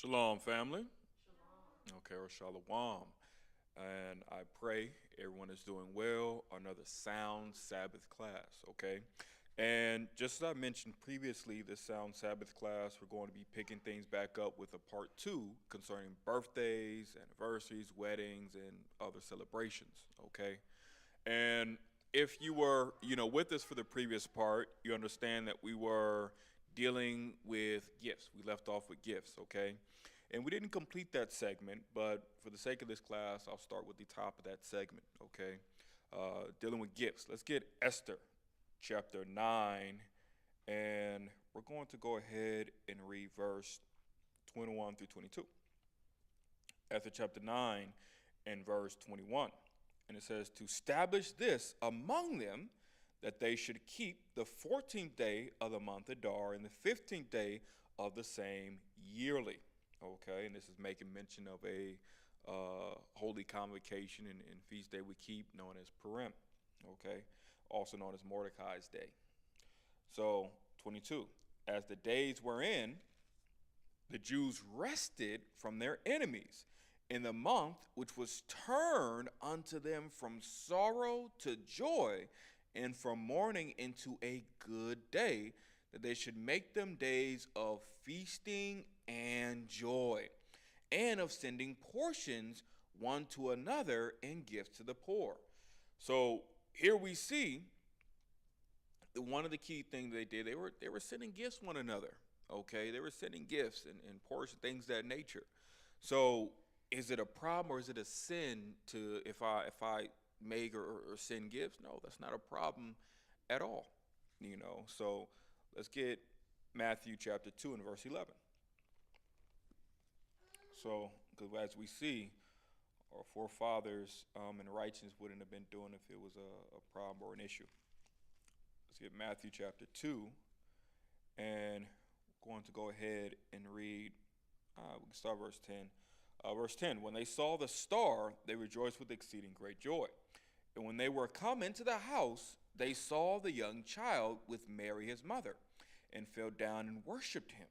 Shalom, family. Okay, or shalom. And I pray everyone is doing well. Another Sound Sabbath class, okay? And just as I mentioned previously, the Sound Sabbath class, we're going to be picking things back up with a part two concerning birthdays, anniversaries, weddings, and other celebrations, okay? And if you were, with us for the previous part, you understand that we were dealing with gifts. We left off with gifts, okay? And we didn't complete that segment, but for the sake of this class, I'll start with the top of that segment, okay? Dealing with gifts. Let's get Esther chapter 9, and we're going to go ahead and read verse 21 through 22. Esther chapter 9 and verse 21. And it says, to establish this among them, that they should keep the 14th day of the month Adar and the 15th day of the same yearly. Okay, and this is making mention of a holy convocation and feast day we keep known as Purim. Okay, also known as Mordecai's Day. So, 22. As the days were in, the Jews rested from their enemies in the month which was turned unto them from sorrow to joy, and from mourning into a good day, that they should make them days of feasting and joy, and of sending portions one to another and gifts to the poor. So here we see that one of the key things they did, they were sending gifts one another. Okay, they were sending gifts and portions, things of that nature. So is it a problem or is it a sin to if I make or send gifts? No, that's not a problem at all. So let's get Matthew chapter 2 and verse 11. So, because as we see, our forefathers in righteousness wouldn't have been doing if it was a problem or an issue. Let's get Matthew chapter 2, and we're going to go ahead and read, we can start verse 10. Verse 10, when they saw the star, they rejoiced with exceeding great joy. And when they were come into the house, they saw the young child with Mary his mother, and fell down and worshipped him.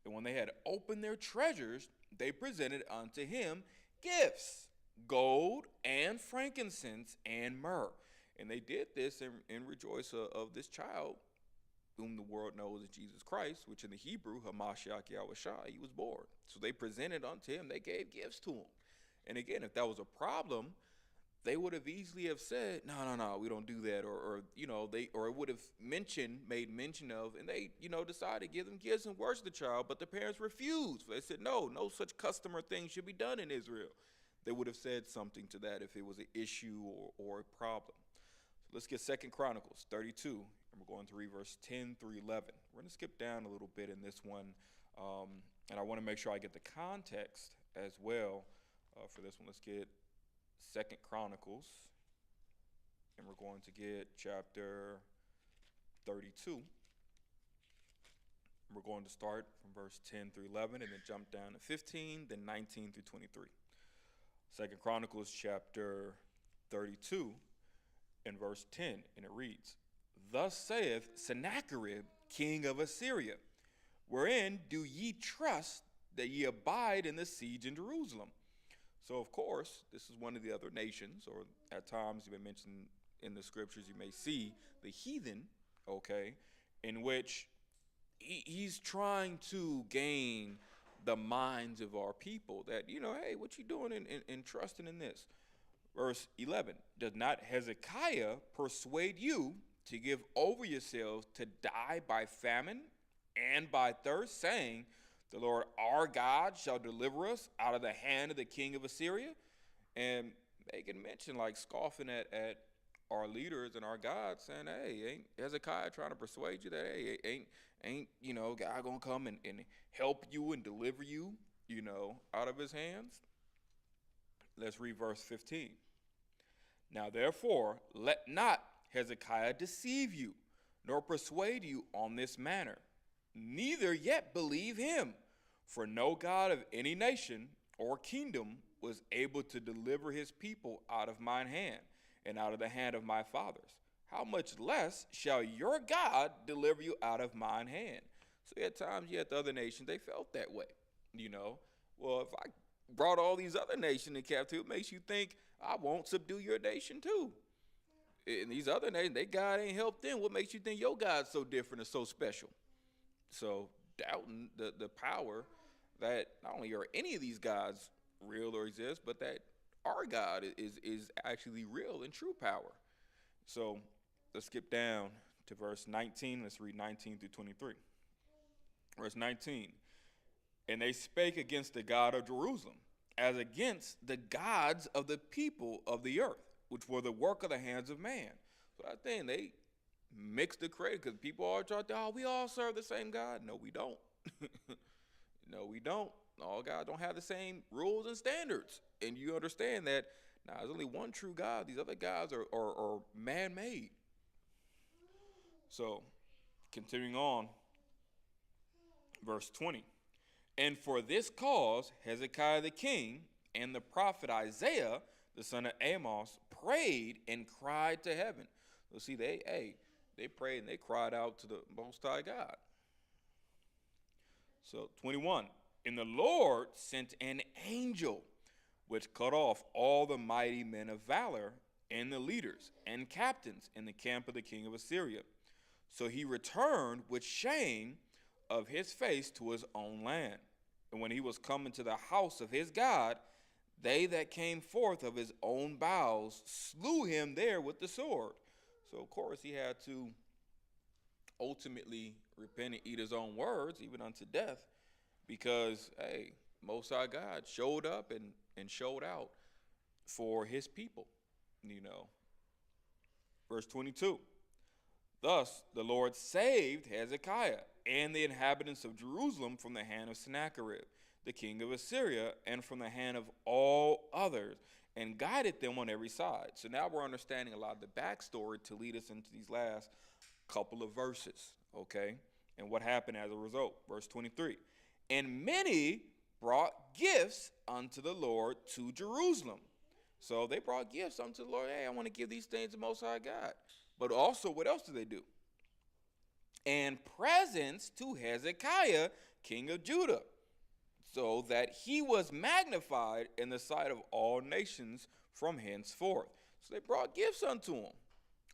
And when they had opened their treasures, they presented unto him gifts, gold and frankincense and myrrh. And they did this and rejoice of this child, whom the world knows as Jesus Christ, which in the Hebrew, Hamashiach Yahushua, he was born. So they presented unto him, they gave gifts to him. And again, if that was a problem, they would have easily have said, no, we don't do that, or it would have made mention of, and they, decided to give them gifts and worship the child, but the parents refused. They said, no such custom or thing should be done in Israel. They would have said something to that if it was an issue or a problem. So let's get 2 Chronicles 32, and we're going to read verse 10 through 11. We're going to skip down a little bit in this one, and I want to make sure I get the context as well for this one. Let's get 2 Chronicles, and we're going to get chapter 32. We're going to start from verse 10 through 11 and then jump down to 15, then 19 through 23. 2 Chronicles chapter 32 and verse 10, and it reads, thus saith Sennacherib, king of Assyria, wherein do ye trust that ye abide in the siege in Jerusalem? So, of course, this is one of the other nations, or at times you may mention in the scriptures, you may see the heathen, okay, in which he's trying to gain the minds of our people that, hey, what you doing in trusting in this? Verse 11, does not Hezekiah persuade you to give over yourselves to die by famine and by thirst, saying, the Lord our God shall deliver us out of the hand of the king of Assyria? And making mention, like scoffing at our leaders and our God, saying, hey, ain't Hezekiah trying to persuade you that, hey, ain't God gonna come and help you and deliver you, out of his hands? Let's read verse 15. Now therefore, let not Hezekiah deceive you, nor persuade you on this manner, neither yet believe him. For no God of any nation or kingdom was able to deliver his people out of mine hand and out of the hand of my fathers. How much less shall your God deliver you out of mine hand? So at times, the other nations, they felt that way. You know, well, if I brought all these other nations in captivity, it makes you think I won't subdue your nation too. And these other nations, they God ain't helped them. What makes you think your God's so different and so special? So doubting the power that not only are any of these gods real or exist, but that our God is actually real and true power. So let's skip down to verse 19. Let's read 19 through 23. Verse 19. And they spake against the God of Jerusalem, as against the gods of the people of the earth, which were the work of the hands of man. So I think they mixed the credit because people all try to, oh, we all serve the same God. No, we don't. No, we don't. All God don't have the same rules and standards. And you understand that now there's only one true God. These other gods are man-made. So, continuing on, verse 20. And for this cause, Hezekiah the king and the prophet Isaiah, the son of Amos, prayed and cried to heaven. So see, they prayed and they cried out to the Most High God. So 21. And the Lord sent an angel, which cut off all the mighty men of valor and the leaders and captains in the camp of the king of Assyria. So he returned with shame of his face to his own land. And when he was come into the house of his God, they that came forth of his own bowels slew him there with the sword. So of course he had to ultimately repent and eat his own words, even unto death, because hey, Most High God showed up and showed out for his people. Verse 22. Thus the Lord saved Hezekiah and the inhabitants of Jerusalem from the hand of Sennacherib, the king of Assyria, and from the hand of all others, and guided them on every side. So now we're understanding a lot of the backstory to lead us into these last couple of verses, okay? And what happened as a result. Verse 23. And many brought gifts unto the Lord to Jerusalem. So they brought gifts unto the Lord. Hey, I want to give these things to Most High God. But also, what else do they do? And presents to Hezekiah, king of Judah, so that he was magnified in the sight of all nations from henceforth. So they brought gifts unto him.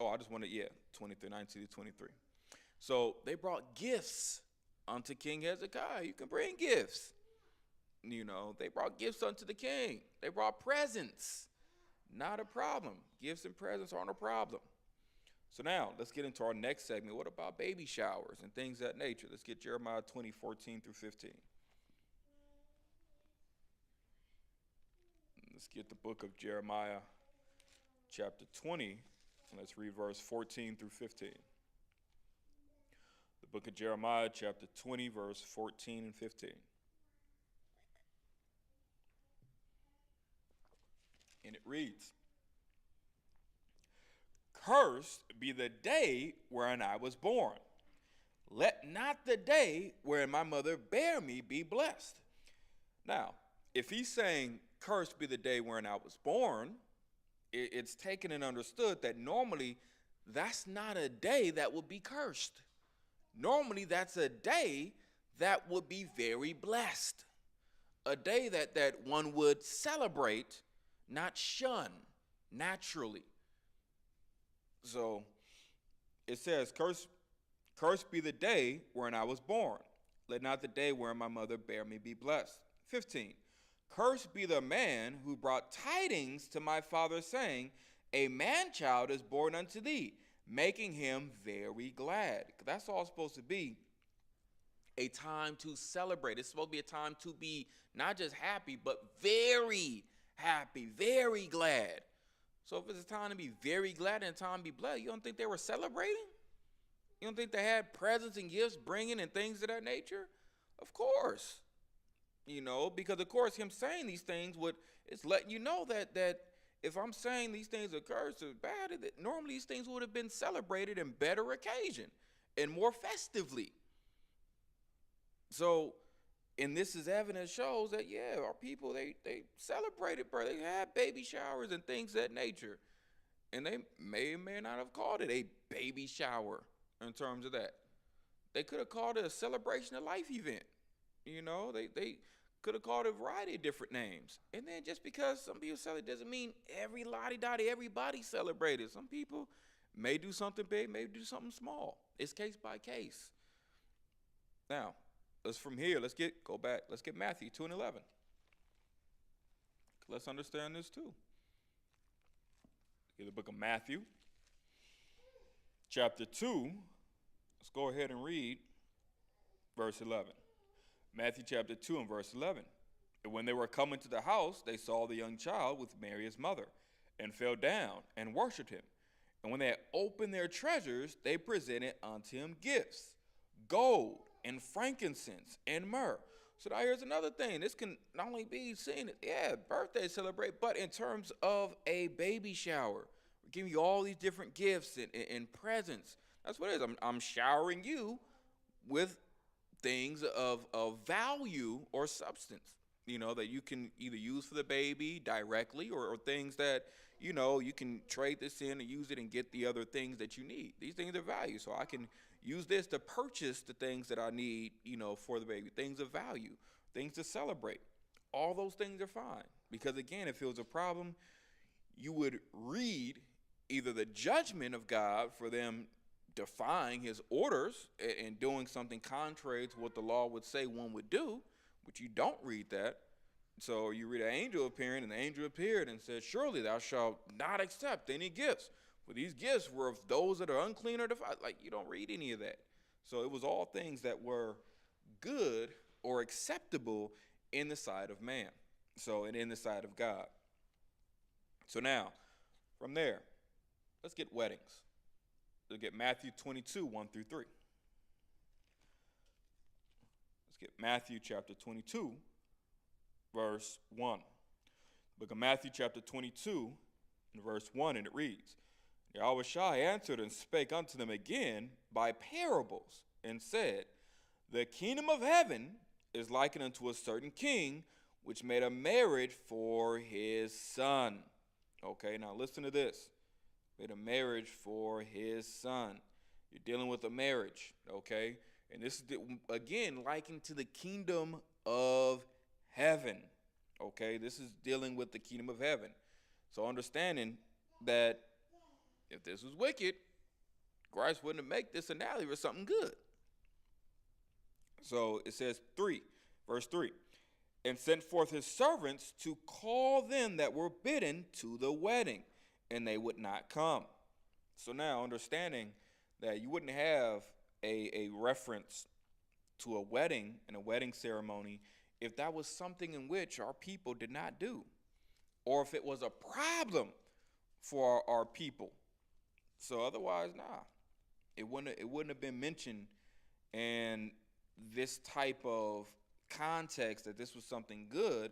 Oh, I just wanted, 23, 19 to 23. So they brought gifts unto King Hezekiah. You can bring gifts. They brought gifts unto the king. They brought presents. Not a problem. Gifts and presents aren't a problem. So now, let's get into our next segment. What about baby showers and things of that nature? Let's get Jeremiah 20, 14 through 15. Let's get the book of Jeremiah, chapter 20, and let's read verse 14 through 15. The book of Jeremiah, chapter 20, verse 14 and 15. And it reads, Cursed be the day wherein I was born. Let not the day wherein my mother bare me be blessed. Now, if he's saying, cursed be the day wherein I was born, it's taken and understood that normally that's not a day that would be cursed. Normally that's a day that would be very blessed. A day that one would celebrate, not shun naturally. So it says, Cursed be the day wherein I was born. Let not the day wherein my mother bare me be blessed. 15. Cursed be the man who brought tidings to my father, saying, A man-child is born unto thee, making him very glad. That's all supposed to be a time to celebrate. It's supposed to be a time to be not just happy, but very happy, very glad. So if it's a time to be very glad and a time to be blessed, you don't think they were celebrating? You don't think they had presents and gifts bringing and things of that nature? Of course. Because of course him saying these things it's letting you know that if I'm saying these things are cursed or bad, that normally these things would have been celebrated in better occasion and more festively. So, and this is evidence shows that, our people, they celebrated birth. They had baby showers and things of that nature. And they may or may not have called it a baby shower in terms of that. They could have called it a celebration of life event. They Could have called it a variety of different names. And then just because some people celebrate doesn't mean everybody celebrated. Some people may do something big, may do something small. It's case by case. Now, let's get Matthew 2 and 11. Let's understand this too. Get the book of Matthew, chapter 2. Let's go ahead and read verse 11. Matthew chapter 2 and verse 11. And when they were coming to the house, they saw the young child with Mary his mother, and fell down and worshipped him. And when they had opened their treasures, they presented unto him gifts, gold and frankincense and myrrh. So now here's another thing. This can not only be seen, birthday celebrate, but in terms of a baby shower. We're giving you all these different gifts and presents. That's what it is. I'm showering you with things of value or substance, that you can either use for the baby directly or things that, you can trade this in and use it and get the other things that you need. These things are value. So I can use this to purchase the things that I need, for the baby. Things of value, things to celebrate. All those things are fine. Because again, if it was a problem, you would read either the judgment of God for them defying his orders and doing something contrary to what the law would say one would do, but you don't read that. So you read an angel appearing, and the angel appeared and said, surely thou shalt not accept any gifts, for these gifts were of those that are unclean or defiled. Like, you don't read any of that. So it was all things that were good or acceptable in the sight of man, and in the sight of God. So now, from there, let's get weddings. Let's get Matthew 22, 1 through 3. Let's get Matthew chapter 22, verse 1. Book of Matthew chapter 22, and verse 1, and it reads, Yahushua answered and spake unto them again by parables, and said, the kingdom of heaven is likened unto a certain king, which made a marriage for his son. Okay, now listen to this. Made a marriage for his son. You're dealing with a marriage, okay? And this is, again, likened to the kingdom of heaven, okay? This is dealing with the kingdom of heaven. So understanding that if this was wicked, Christ wouldn't make this analogy for something good. So it says verse 3, and sent forth his servants to call them that were bidden to the wedding, and they would not come. So now understanding that you wouldn't have a reference to a wedding and a wedding ceremony if that was something in which our people did not do, or if it was a problem for our people. So otherwise, it wouldn't have been mentioned in this type of context that this was something good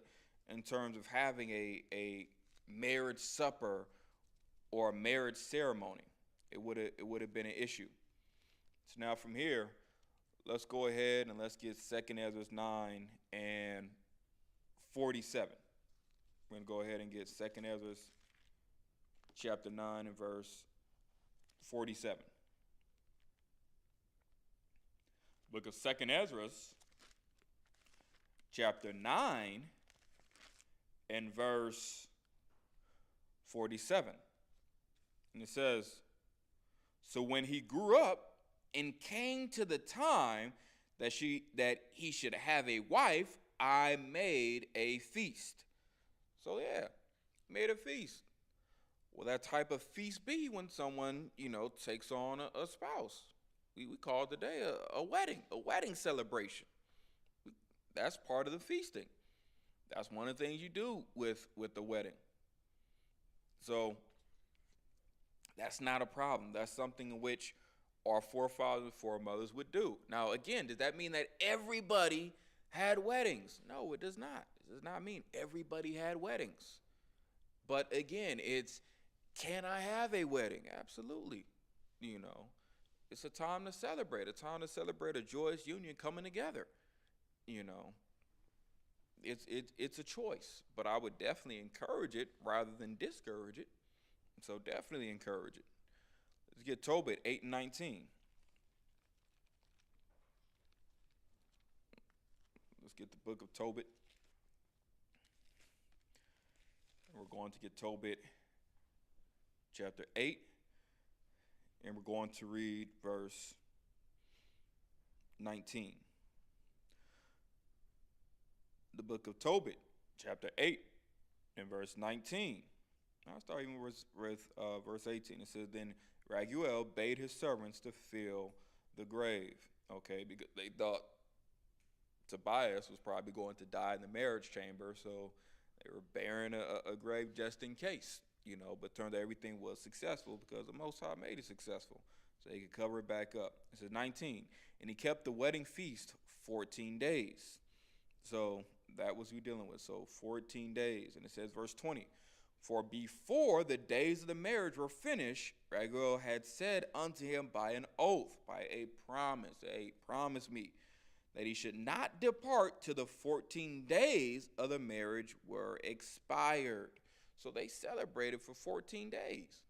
in terms of having a marriage supper or a marriage ceremony. It would have been an issue. So now from here, let's go ahead and let's get 2nd Ezra 9 and 47. We're going to go ahead and get 2nd Ezra chapter 9 and verse 47. Book of 2nd Ezra chapter 9 and verse 47. And it says, so when he grew up and came to the time that he should have a wife, I made a feast. So made a feast. Will that type of feast be when someone, takes on a spouse? We call it today a wedding celebration. That's part of the feasting. That's one of the things you do with the wedding. So that's not a problem. That's something in which our forefathers and foremothers would do. Now, again, does that mean that everybody had weddings? No, it does not. It does not mean everybody had weddings. But again, can I have a wedding? Absolutely. It's a time to celebrate, a joyous union coming together. It's a choice, but I would definitely encourage it rather than discourage it. So definitely encourage it. Let's get Tobit 8 and 19. Let's get the book of Tobit We're going to get Tobit chapter 8, and we're going to read verse 19. The book of Tobit, chapter 8, and verse 19. I'll start even with verse 18. It says, Then Raguel bade his servants to fill the grave. Okay, because they thought Tobias was probably going to die in the marriage chamber, so they were bearing a grave just in case, but turned out everything was successful because the Most High made it successful, so he could cover it back up. It says 19, and he kept the wedding feast 14 days. So that was we dealing with, so 14 days. And it says verse 20, For before the days of the marriage were finished, Raguel had said unto him by an oath, by a promise me, that he should not depart till the 14 days of the marriage were expired. So they celebrated for 14 days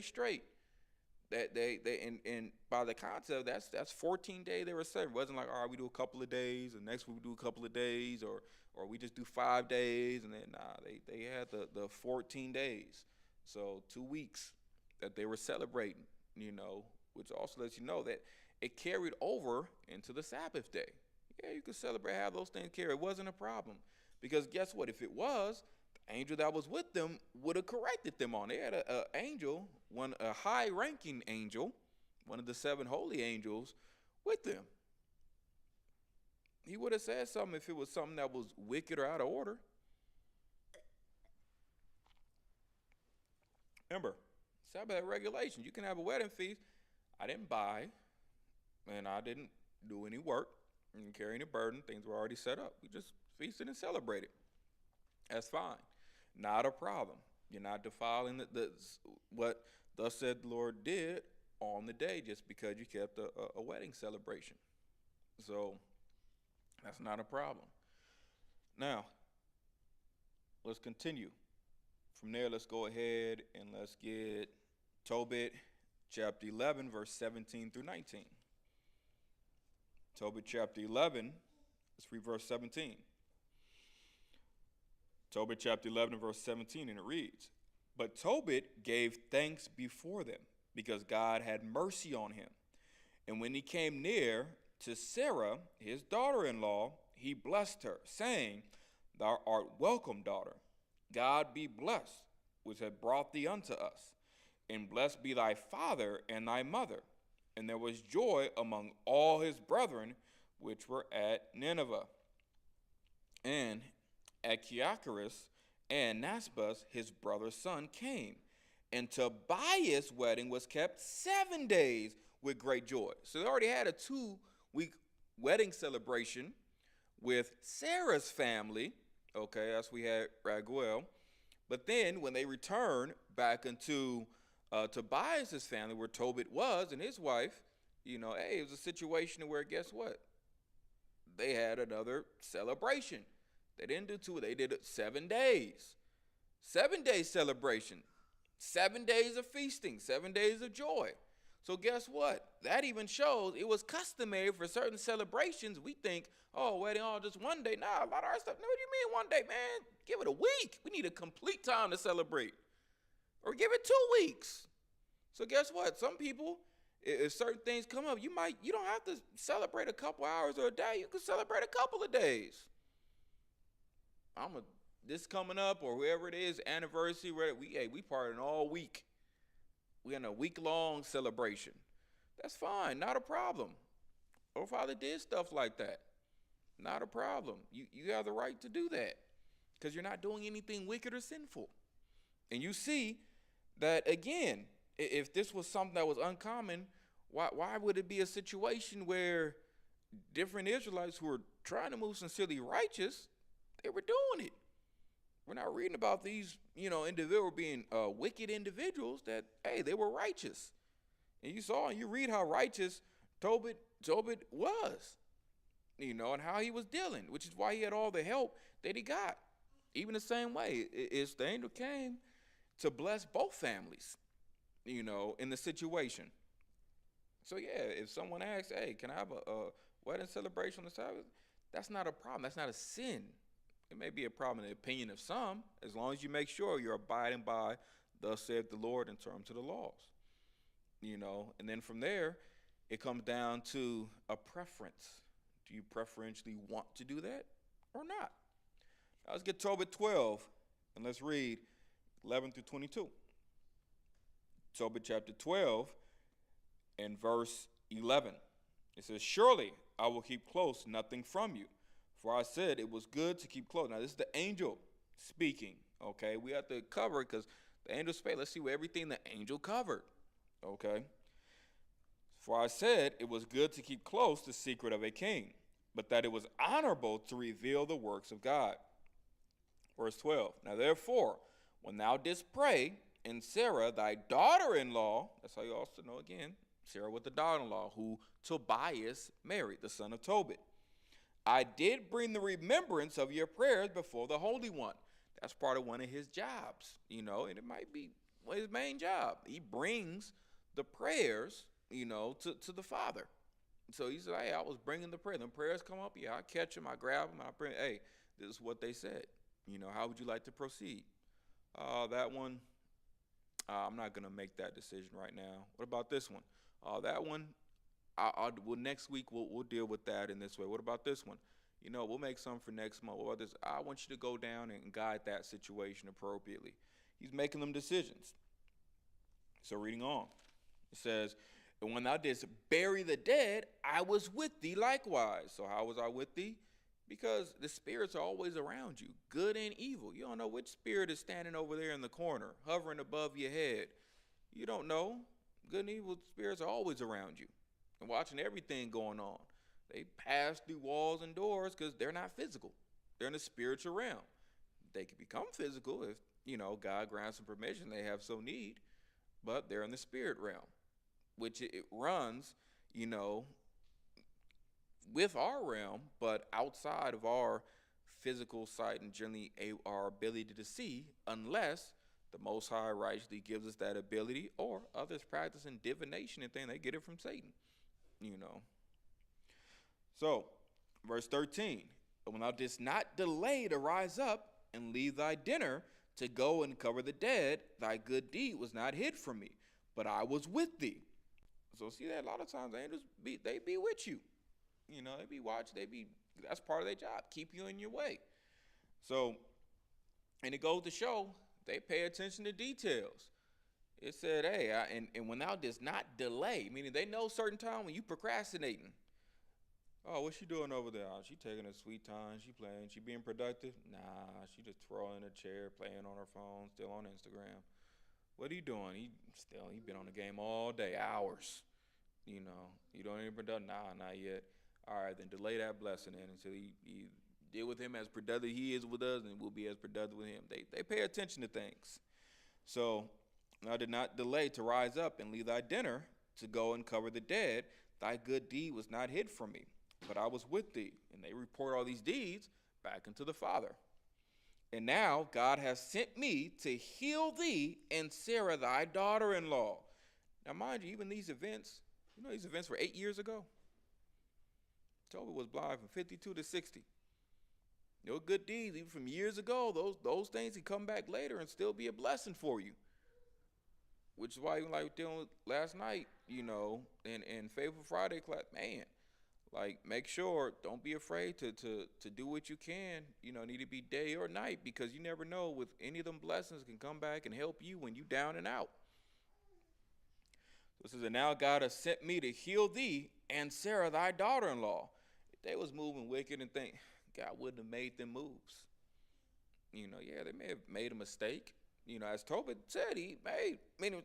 straight. That and by the concept, that's 14 days they were celebrating. It wasn't like, all right, we do a couple of days, and next week we do a couple of days, or we just do 5 days, and then they had the 14 days. So 2 weeks that they were celebrating, which also lets you know that it carried over into the Sabbath day. Yeah, you could celebrate, have those things carry. It wasn't a problem. Because guess what? If it was, the angel that was with them would have corrected them on it. They had an angel, a high-ranking angel, one of the 7 holy angels, with them. He would have said something if it was something that was wicked or out of order. Remember, Sabbath regulations. You can have a wedding feast. I didn't buy, and I didn't do any work, and carry any burden. Things were already set up. We just feasted and celebrated. That's fine. Not a problem. You're not defiling what thus said the Lord did on the day just because you kept a wedding celebration. So that's not a problem. Now, let's continue. From there, let's go ahead and let's get Tobit chapter 11, verse 17 through 19. Tobit chapter 11, let's read verse 17. Tobit chapter 11, verse 17, and it reads, But Tobit gave thanks before them, because God had mercy on him. And when he came near to Sarah, his daughter-in-law, he blessed her, saying, Thou art welcome, daughter. God be blessed, which hath brought thee unto us. And blessed be thy father and thy mother. And there was joy among all his brethren, which were at Nineveh. And Achiacharus and Nasbas, his brother's son, came. And Tobias' wedding was kept 7 days with great joy. So they already had a 2-week wedding celebration with Sarah's family. Okay, as we had Raguel. But then when they returned back into Tobias' family, where Tobit was and his wife, it was a situation where, guess what? They had another celebration. They didn't do 2, they did 7 days. 7-day celebration. 7 days of feasting, 7 days of joy. So guess what? That even shows it was customary for certain celebrations. We think, wedding, just one day. Nah, a lot of our stuff. No, what do you mean one day, man? Give it a week. We need a complete time to celebrate. Or give it 2 weeks. So guess what? Some people, if certain things come up, you don't have to celebrate a couple hours or a day. You can celebrate a couple of days. This coming up, or whoever it is, anniversary, we partying all week. We're in a week-long celebration. That's fine, not a problem. Our Father did stuff like that. Not a problem. You have the right to do that because you're not doing anything wicked or sinful. And you see that, again, if this was something that was uncommon, why would it be a situation where different Israelites who were trying to move sincerely righteous, they were doing it? We're not reading about these, individuals being wicked individuals that, they were righteous. And you read how righteous Tobit was, and how he was dealing, which is why he had all the help that he got. Even the same way, the angel came to bless both families, in the situation. So, if someone asks, hey, can I have a wedding celebration on the Sabbath? That's not a problem. That's not a sin. It may be a problem in the opinion of some, as long as you make sure you're abiding by thus saith the Lord in terms of the laws. And then from there, it comes down to a preference. Do you preferentially want to do that or not? Now let's get Tobit 12 and let's read 11 through 22. Tobit chapter 12 and verse 11. It says, surely I will keep close nothing from you. For I said it was good to keep close. Now this is the angel speaking. Okay, we have to cover it because the angel spake. Let's see what everything the angel covered. Okay. For I said it was good to keep close the secret of a king, but that it was honorable to reveal the works of God. Verse 12. Now therefore, when thou didst pray, and Sarah thy daughter-in-law, that's how you also know again, Sarah with the daughter-in-law, who Tobias married, the son of Tobit. I did bring the remembrance of your prayers before the Holy One. That's part of one of his jobs, and it might be his main job. He brings the prayers, to the Father. So he said, hey, I was bringing the prayer. Them prayers come up, I catch them, I grab them, I pray. Hey, this is what they said. How would you like to proceed? That one, I'm not going to make that decision right now. What about this one? That one, well, next week we'll deal with that in this way. What about this one? We'll make some for next month. What about this? I want you to go down and guide that situation appropriately. He's making them decisions. So reading on, it says, and when thou didst bury the dead, I was with thee likewise. So how was I with thee? Because the spirits are always around you, good and evil. You don't know which spirit is standing over there in the corner, hovering above your head. You don't know. Good and evil spirits are always around you and watching everything going on. They pass through walls and doors because they're not physical. They're in the spiritual realm. They can become physical if, God grants them permission. They have so need, but they're in the spirit realm, which it runs, with our realm, but outside of our physical sight and generally our ability to see, unless the Most High righteously gives us that ability, or others practicing divination and things, they get it from Satan, So, verse 13, and when thou didst not delay to rise up and leave thy dinner to go and cover the dead, thy good deed was not hid from me, but I was with thee. So see that a lot of times angels they be with you. They be watching, that's part of their job, keep you in your way. So, and it goes to show they pay attention to details. It said, hey, and when thou didst not delay, meaning they know certain time when you procrastinating. Oh, what's she doing over there? Oh, she taking a sweet time. She playing. She being productive? Nah, she just throwing a chair, playing on her phone, still on Instagram. What are you doing? He been on the game all day, hours. You don't even productive? Nah, not yet. All right, then delay that blessing in until he deal with him as productive he is with us, and we'll be as productive with him. They pay attention to things. So I did not delay to rise up and leave thy dinner to go and cover the dead. Thy good deed was not hid from me, but I was with thee. And they report all these deeds back unto the Father. And now God has sent me to heal thee and Sarah thy daughter-in-law. Now mind you, even these events, these events were 8 years ago. Tobit was blind from 52 to 60. Good deeds, even from years ago, those things can come back later and still be a blessing for you. Which is why, even like dealing with last night, in Faithful Friday class, man, like make sure, don't be afraid to do what you can, need to be day or night, because you never know with any of them blessings can come back and help you when you down and out. So it says, and now God has sent me to heal thee and Sarah thy daughter-in-law. If they was moving wicked and think, God wouldn't have made them moves. They may have made a mistake. As Tobit said, he made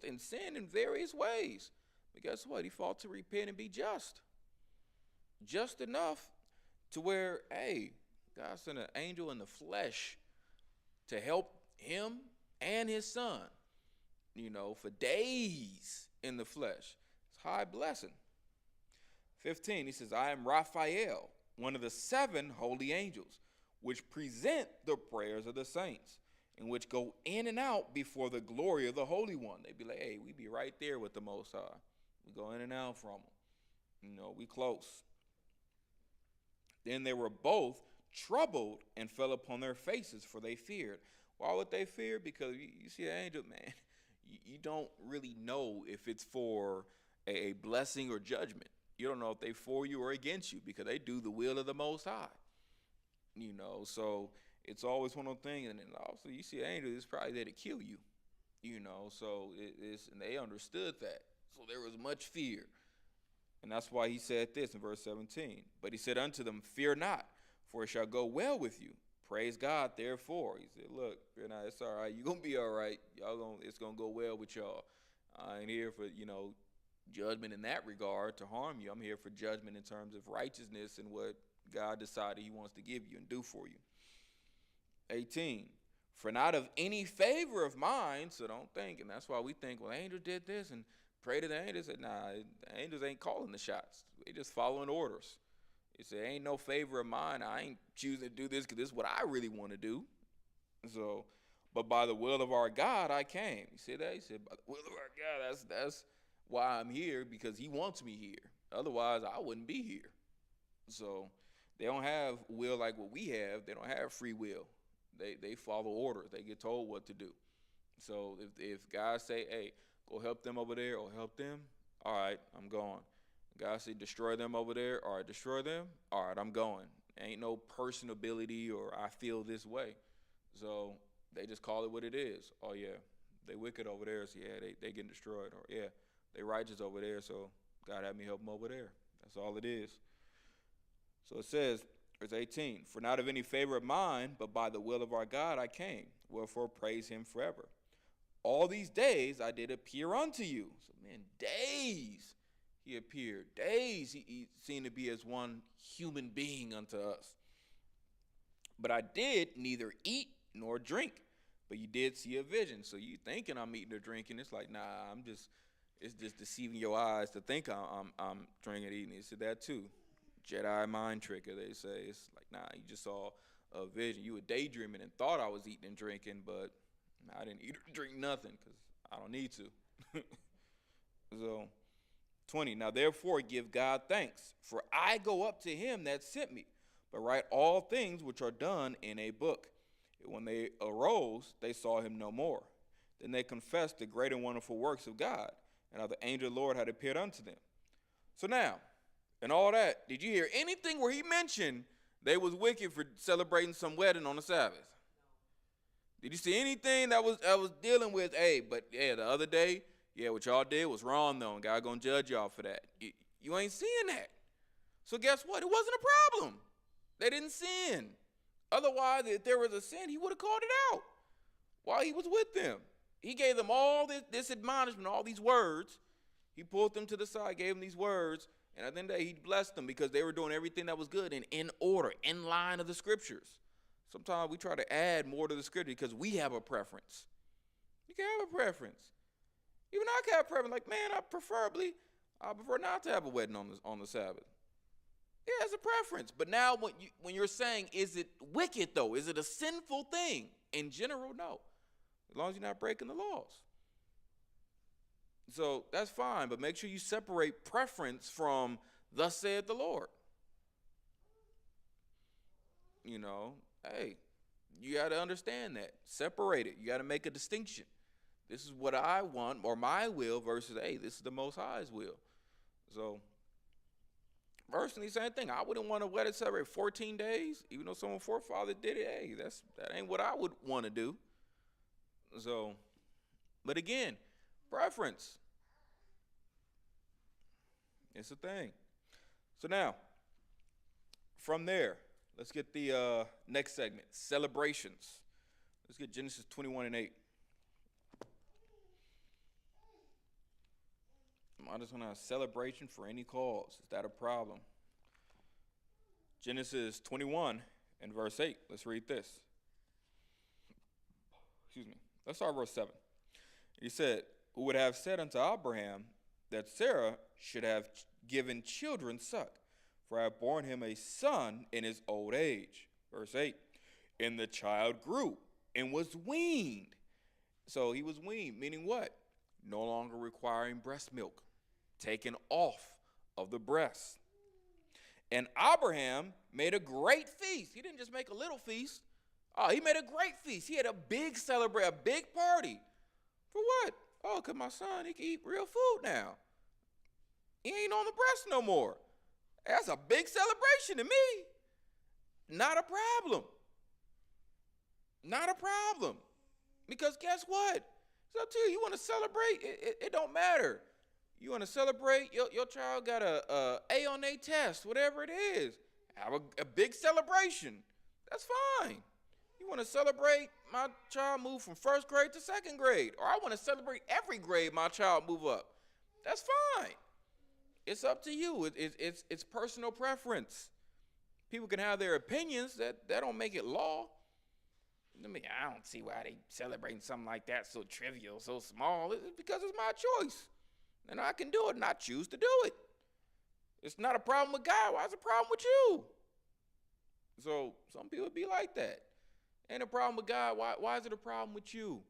and sinned in various ways. But guess what? He fought to repent and be just. Just enough to where, hey, God sent an angel in the flesh to help him and his son, for days in the flesh. It's high blessing. 15, he says, I am Raphael, one of the 7 holy angels, which present the prayers of the saints, and which go in and out before the glory of the Holy One. They be like, hey, we be right there with the Most High. We go in and out from him. We close. Then there were both troubled and fell upon their faces, for they feared. Why would they fear? Because you see an angel, man, you don't really know if it's for a blessing or judgment. You don't know if they for you or against you, because they do the will of the Most High. So it's always one of those things. And then also you see an angel, it's probably there to kill you. So and they understood that. So there was much fear. And that's why he said this in verse 17. But he said unto them, fear not, for it shall go well with you. Praise God, therefore. He said, look, fear not, it's all right. You're going to be all right. It's going to go well with y'all. I ain't here for, judgment in that regard to harm you. I'm here for judgment in terms of righteousness and what God decided he wants to give you and do for you. 18. For not of any favor of mine, so don't think. And that's why we think, well, angel did this and pray to the angels. Said, nah, the angels ain't calling the shots. They just following orders. He said, ain't no favor of mine. I ain't choosing to do this because this is what I really want to do. So, but by the will of our God, I came. You see that? He said, by the will of our God, that's why I'm here, because he wants me here. Otherwise, I wouldn't be here. So they don't have will like what we have. They don't have free will. They follow orders. They get told what to do. So if God say, hey, go help them over there or help them, all right, I'm going. God say, destroy them over there, all right, destroy them, all right, I'm going. Ain't no personability or I feel this way. So they just call it what it is. Oh, yeah, they wicked over there, so yeah, they getting destroyed. Or, yeah, they righteous over there, so God had me help them over there. That's all it is. So it says, verse 18, for not of any favor of mine, but by the will of our God I came, wherefore praise him forever. All these days I did appear unto you. So, man, days he appeared. Days he seemed to be as one human being unto us. But I did neither eat nor drink, but you did see a vision. So you thinking I'm eating or drinking. It's like, nah, it's just deceiving your eyes to think I'm drinking and eating. He said that too. Jedi mind tricker, they say. It's like, nah, you just saw a vision. You were daydreaming and thought I was eating and drinking, but I didn't eat or drink nothing because I don't need to. So, 20, now therefore give God thanks, for I go up to him that sent me, but write all things which are done in a book. And when they arose, they saw him no more. Then they confessed the great and wonderful works of God, and how the angel of the Lord had appeared unto them. So now, and all that, did you hear anything where he mentioned they was wicked for celebrating some wedding on the Sabbath? Did you see anything that was dealing with, hey, but yeah, the other day, yeah, what y'all did was wrong though, and God gonna judge y'all for that. You ain't seeing that. So guess what? It wasn't a problem. They didn't sin. Otherwise, if there was a sin, he would have called it out while he was with them. He gave them all this admonishment, all these words. He pulled them to the side, gave them these words, and at the end of the day, he blessed them because they were doing everything that was good and in order, in line of the scriptures. Sometimes we try to add more to the scripture because we have a preference. You can have a preference. Even I can have a preference. Like, man, I prefer not to have a wedding on the Sabbath. Yeah, it's a preference. But now when you're saying, is it wicked though? Is it a sinful thing? In general, no. As long as you're not breaking the laws. So that's fine, but make sure you separate preference from thus saith the Lord. Hey, you got to understand that. Separate it. You got to make a distinction. This is what I want or my will versus, hey, this is the Most High's will. So, personally, same thing. I wouldn't want a wedding celebrate 14 days, even though someone forefather did it. Hey, that ain't what I would want to do. So, but again, preference. It's a thing. So now, from there, let's get the next segment, celebrations. Let's get Genesis 21:8. I just want to have a celebration for any cause. Is that a problem? Genesis 21 and verse 8. Let's read this. Excuse me. Let's start verse 7. He said, who would have said unto Abraham that Sarah should have given children suck, for I have borne him a son in his old age. Verse 8. And the child grew and was weaned. So he was weaned, meaning what? No longer requiring breast milk, taken off of the breast. And Abraham made a great feast. He didn't just make a little feast. Oh, he made a great feast. He had a big celebration, a big party. For what? Oh, because my son, he can eat real food now. He ain't on the breast no more. That's a big celebration to me. Not a problem. Not a problem. Because guess what? It's up to you. You want to celebrate? It don't matter. You want to celebrate? Your child got a A on their test, whatever it is. Have a big celebration. That's fine. You want to celebrate my child move from first grade to second grade, or I want to celebrate every grade my child move up. That's fine. It's up to you. It's personal preference. People can have their opinions. That don't make it law. I mean, I don't see why they celebrating something like that so trivial, so small. It's because it's my choice. And I can do it, and I choose to do it. It's not a problem with God. Why is it a problem with you? So some people be like that. Ain't a problem with God. Why is it a problem with you?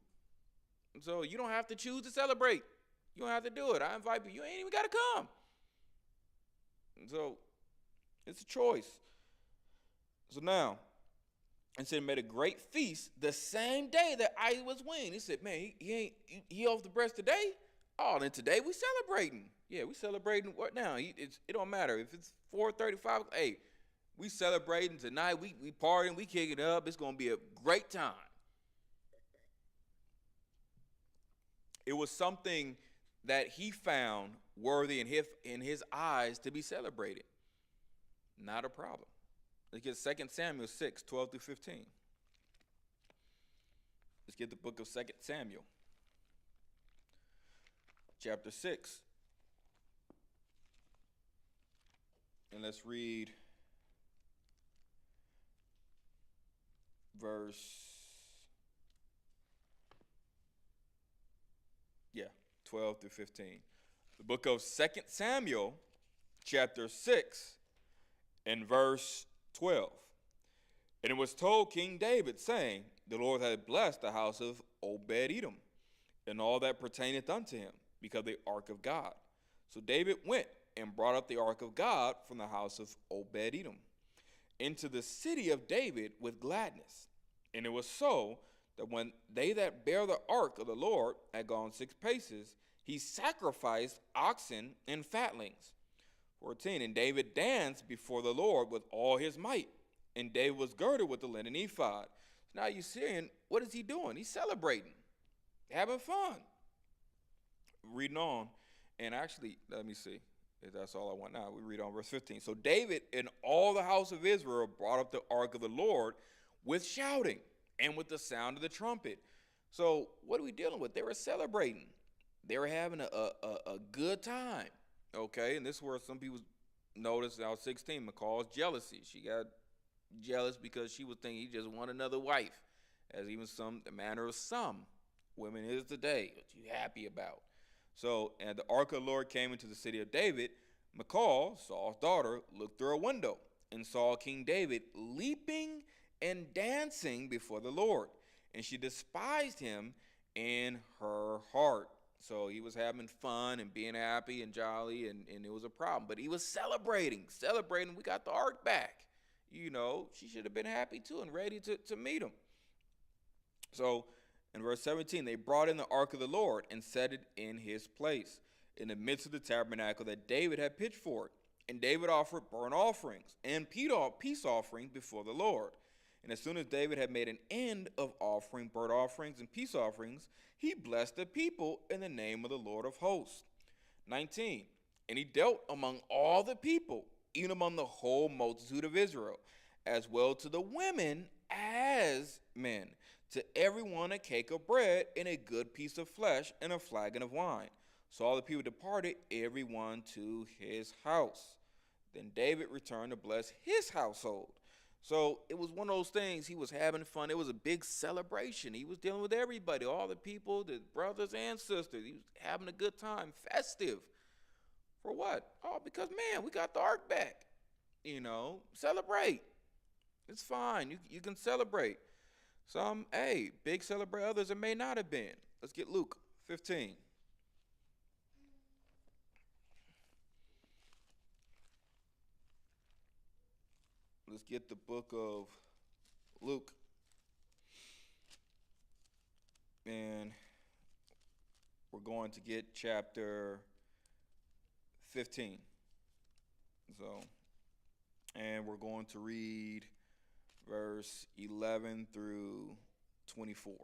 So you don't have to choose to celebrate. You don't have to do it. I invite you. You ain't even got to come. So it's a choice. So now, and said made a great feast the same day that Isaac was weaned. He said, man, he off the breast today? Oh, then today we celebrating. Yeah, we celebrating what now? It don't matter. If it's 4:35, hey, we celebrating tonight. We partying, we kicking it up. It's going to be a great time. It was something that he found worthy in his eyes to be celebrated. Not a problem. Let's get 2 Samuel 6, 12 through 15. Let's get the book of 2 Samuel, chapter 6. And let's read verse 12 through 15. The book of 2 Samuel, chapter 6, and verse 12. And it was told King David, saying, the Lord hath blessed the house of Obed-Edom, and all that pertaineth unto him, because of the ark of God. So David went and brought up the ark of God from the house of Obed-Edom into the city of David with gladness. And it was so that when they that bear the ark of the Lord had gone 6 paces, he sacrificed oxen and fatlings. 14, and David danced before the Lord with all his might, and David was girded with the linen ephod. Now you're seeing, what is he doing? He's celebrating, having fun. Reading on, and actually, let me see if that's all I want now. We read on verse 15. So David and all the house of Israel brought up the ark of the Lord with shouting and with the sound of the trumpet. So what are we dealing with? They were celebrating. They were having a good time. Okay, and this is where some people noticed now 16, McCall's jealousy. She got jealous because she was thinking he just want another wife, as even the manner of some women is today. What you happy about? So, and the ark of the Lord came into the city of David. Michal, Saul's daughter, looked through a window and saw King David leaping and dancing before the Lord, and she despised him in her heart. So he was having fun and being happy and jolly, and it was a problem. But he was celebrating. We got the ark back. You know, she should have been happy too and ready to meet him. So in verse 17, they brought in the ark of the Lord and set it in his place in the midst of the tabernacle that David had pitched for it. And David offered burnt offerings and peace offerings before the Lord. And as soon as David had made an end of offering burnt offerings and peace offerings, he blessed the people in the name of the Lord of hosts. 19, and he dealt among all the people, even among the whole multitude of Israel, as well to the women as men, to everyone a cake of bread and a good piece of flesh and a flagon of wine. So all the people departed, every one to his house. Then David returned to bless his household. So it was one of those things. He was having fun. It was a big celebration. He was dealing with everybody, all the people, the brothers and sisters. He was having a good time, festive. For what? Oh, because, man, we got the ark back. You know, celebrate. It's fine. You can celebrate. Some, hey, big celebrate. Others, it may not have been. Let's get Luke 15. let's get the book of Luke, and we're going to get chapter 15. So, and we're going to read verse 11 through 24.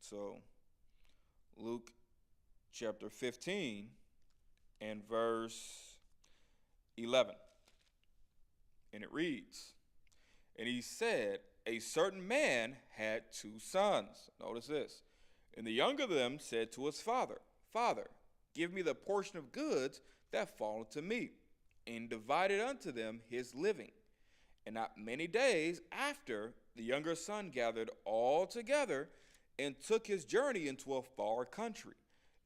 So, Luke chapter 15 and verse 11. And it reads, "And he said, a certain man had 2 sons." Notice this. "And the younger of them said to his father, Father, give me the portion of goods that falleth to me. And divided unto them his living. And not many days after, the younger son gathered all together and took his journey into a far country,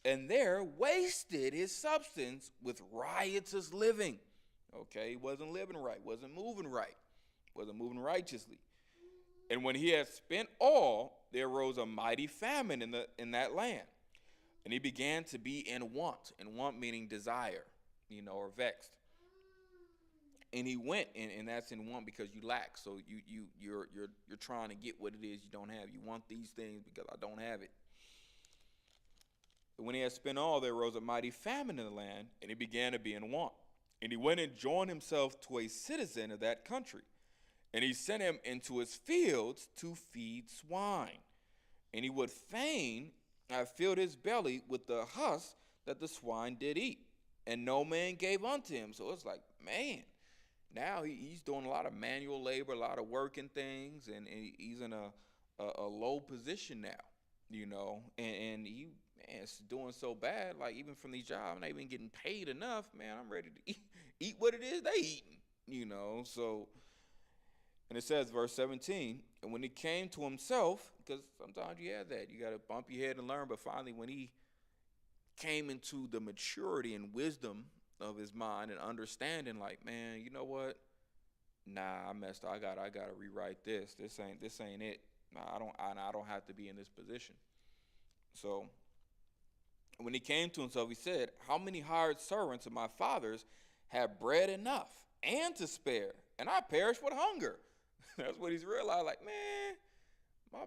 and there wasted his substance with riotous living." Okay, he wasn't living right, wasn't moving righteously. "And when he had spent all, there arose a mighty famine in that land. And he began to be in want meaning desire, or vexed. And he went, and that's in want because you lack. So you're trying to get what it is you don't have. You want these things because I don't have it. When he had spent all, there arose a mighty famine in the land, and he began to be in want. And he went and joined himself to a citizen of that country. And he sent him into his fields to feed swine. And he would fain have filled his belly with the husk that the swine did eat. And no man gave unto him." So it's like, man, now he's doing a lot of manual labor, a lot of working things, and he's in a low position now, and he, man, it's doing so bad. Like, even from these jobs, I'm not even getting paid enough, man. I'm ready to eat what it is they eating, so. And it says, verse 17, "And when he came to himself," because sometimes you have that, you got to bump your head and learn, but finally when he came into the maturity and wisdom of his mind and understanding, like, man, you know what? Nah, I messed up. I gotta rewrite this. This ain't it. Nah, I don't have to be in this position. So when he came to himself, he said, "How many hired servants of my father's have bread enough and to spare, and I perish with hunger?" That's what he's realized. Like, man,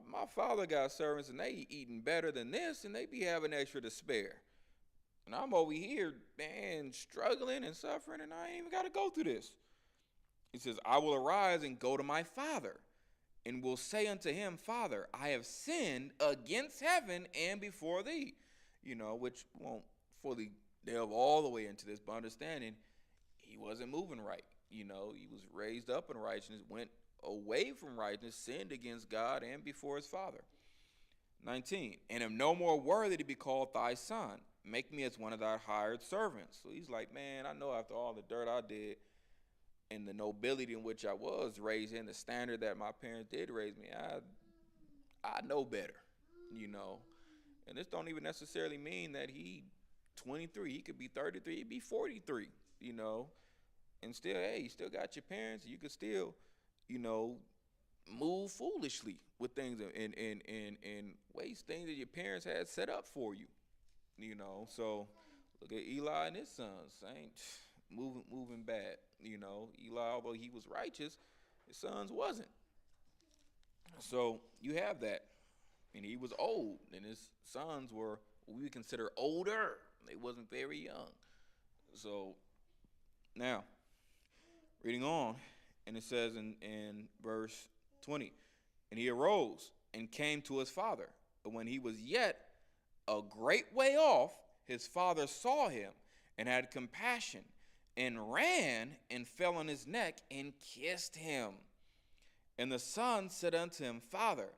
my father got servants, and they eating better than this, and they be having extra to spare. And I'm over here, man, struggling and suffering, and I ain't even got to go through this. He says, "I will arise and go to my father, and will say unto him, Father, I have sinned against heaven and before thee." Which won't fully delve all the way into this, but understanding he wasn't moving right. He was raised up in righteousness, went away from righteousness, sinned against God and before his father. 19, "And am no more worthy to be called thy son. Make me as one of thy hired servants." So he's like, man, I know after all the dirt I did and the nobility in which I was raised in, the standard that my parents did raise me, I know better, And this don't even necessarily mean that he 23. He could be 33. He'd be 43, And still, hey, you still got your parents. You could still, move foolishly with things and waste things that your parents had set up for you. So look at Eli and his sons. Ain't moving bad. Eli, although he was righteous, his sons wasn't. So you have that. And he was old, and his sons were what we would consider older. They wasn't very young. So now, reading on, and it says in verse 20, "And he arose and came to his father. But when he was yet a great way off, his father saw him and had compassion, and ran and fell on his neck and kissed him. And the son said unto him, Father,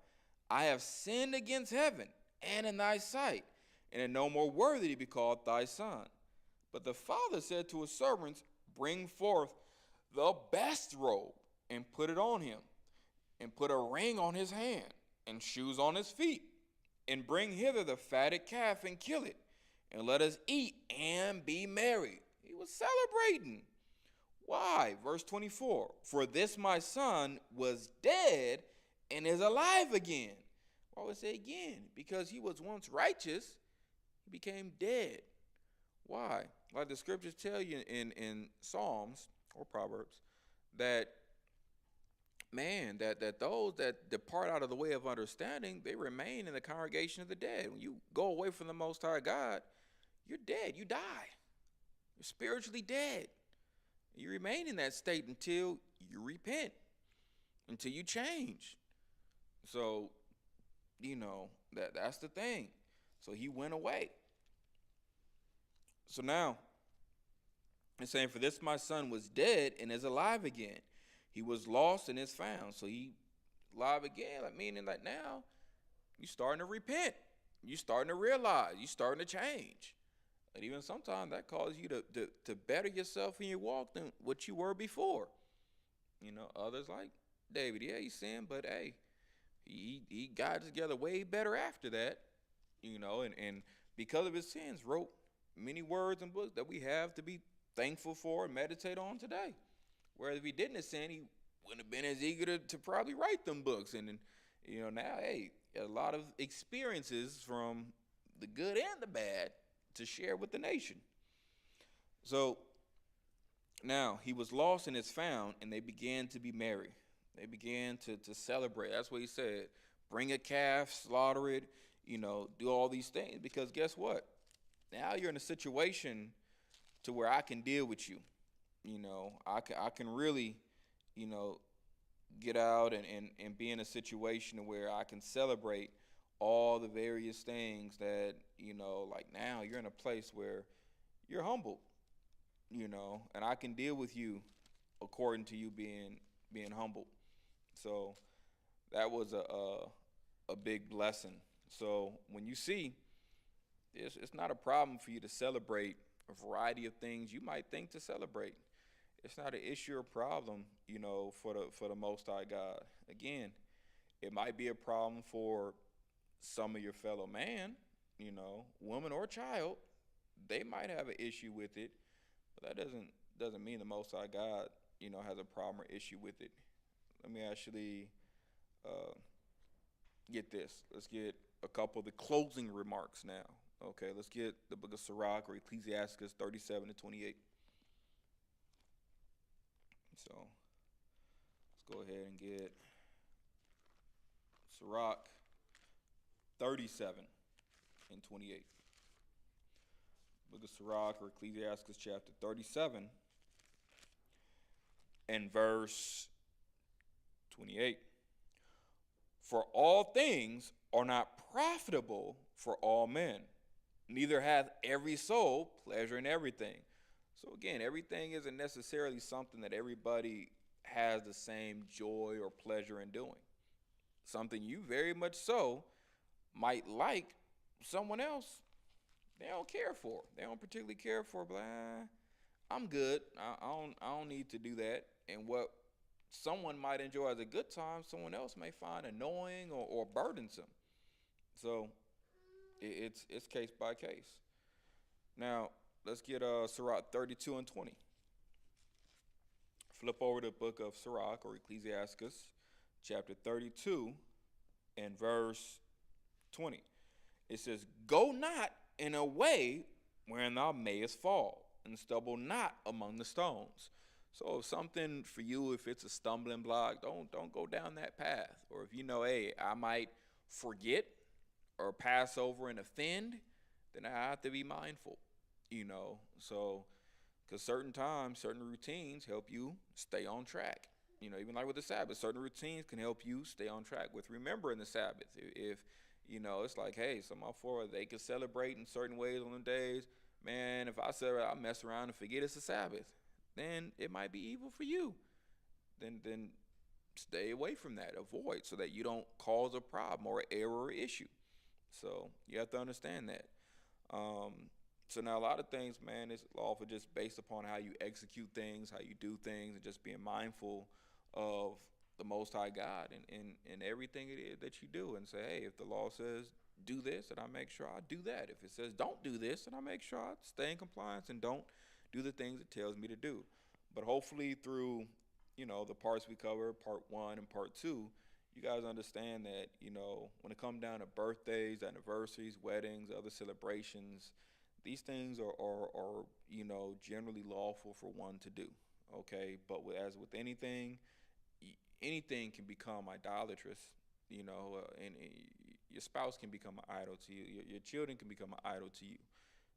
I have sinned against heaven and in thy sight, and am no more worthy to be called thy son. But the father said to his servants, Bring forth the best robe, and put it on him, and put a ring on his hand, and shoes on his feet, and bring hither the fatted calf, and kill it, and let us eat and be merry." He was celebrating. Why? Verse 24, "For this my son was dead and is alive again." Why would I say again? Because he was once righteous, he became dead. Why? Like the scriptures tell you in Psalms or Proverbs, that man, that those that depart out of the way of understanding, they remain in the congregation of the dead. When you go away from the Most High God, you're dead. You die. You're spiritually dead. You remain in that state until you repent, until you change. So, that's the thing. So he went away. So now it's saying, for this my son was dead and is alive again. He was lost and is found. So he alive again, like meaning like now you starting to repent. You starting to realize. You starting to change. And even sometimes that causes you to better yourself in your walk than what you were before. Others like David, yeah, he sinned, but hey, he got it together way better after that. And because of his sins, wrote many words and books that we have to be thankful for and meditate on today. Whereas if he didn't sin, he wouldn't have been as eager to probably write them books. And now, hey, a lot of experiences from the good and the bad to share with the nation. So now he was lost and is found, and they began to be merry. They began to celebrate. That's what he said. Bring a calf, slaughter it, do all these things. Because guess what? Now you're in a situation to where I can deal with you. I can really, get out and be in a situation where I can celebrate all the various things that, like now you're in a place where you're humbled, and I can deal with you according to you being humbled. So that was a big blessing. So when you see, it's not a problem for you to celebrate a variety of things you might think to celebrate. It's not an issue or problem, for the Most High God. Again, it might be a problem for some of your fellow man, woman or child. They might have an issue with it, but that doesn't mean the Most High God, has a problem or issue with it. Let me actually get this. Let's get a couple of the closing remarks now. Okay, let's get the book of Sirach or Ecclesiastes 37-28. So let's go ahead and get Sirach 37-28. Book of Sirach or Ecclesiastes chapter 37 and verse 28. For all things are not profitable for all men, neither hath every soul pleasure in everything. So again, everything isn't necessarily something that everybody has the same joy or pleasure in doing. Something you very much so might like, someone else, they don't care for. They don't particularly care for, but I'm good. I don't need to do that. And what someone might enjoy as a good time, someone else may find annoying or burdensome. So it's case by case. Now, let's get Sirach 32-20. Flip over to the book of Sirach or Ecclesiastes, chapter 32 and verse 20. It says, Go not in a way wherein thou mayest fall, and stumble not among the stones. So if something for you, if it's a stumbling block, don't go down that path. Or if hey, I might forget or pass over and offend, then I have to be mindful. So because certain times, certain routines help you stay on track. Even like with the Sabbath, certain routines can help you stay on track with remembering the Sabbath. If it's like, hey, some of for they can celebrate in certain ways on the days. Man, if I celebrate, I mess around and forget it's a Sabbath, then it might be evil for you. Then stay away from that. Avoid so that you don't cause a problem or an error or issue. So you have to understand that. So now a lot of things, man, is lawful just based upon how you execute things, how you do things, and just being mindful of the Most High God and everything it is that you do. And say, hey, if the law says do this, then I make sure I do that. If it says don't do this, then I make sure I stay in compliance and don't do the things it tells me to do. But hopefully through, the parts we cover, part 1 and part 2, you guys understand that, when it comes down to birthdays, anniversaries, weddings, other celebrations, these things are generally lawful for one to do. okay? But as with anything, anything can become idolatrous, and your spouse can become an idol to you. Your children can become an idol to you.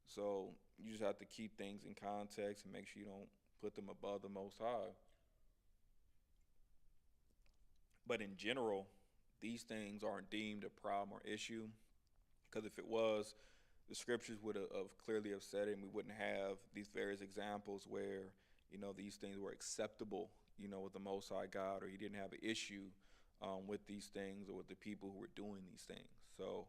So you just have to keep things in context and make sure you don't put them above the Most High. But in general, these things aren't deemed a problem or issue, because if it was, the scriptures would have clearly have said it, and we wouldn't have these various examples where these things were acceptable, with the Most High God, or He didn't have an issue with these things or with the people who were doing these things. So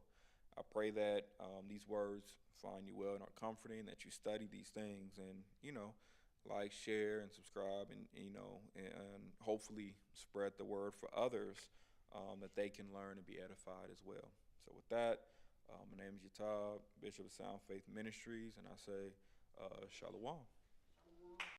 I pray that these words find you well and are comforting, that you study these things, and like, share, and subscribe, and hopefully spread the word for others, that they can learn and be edified as well. So with that, my name is Yatab, Bishop of Sound Faith Ministries, and I say, Shalom.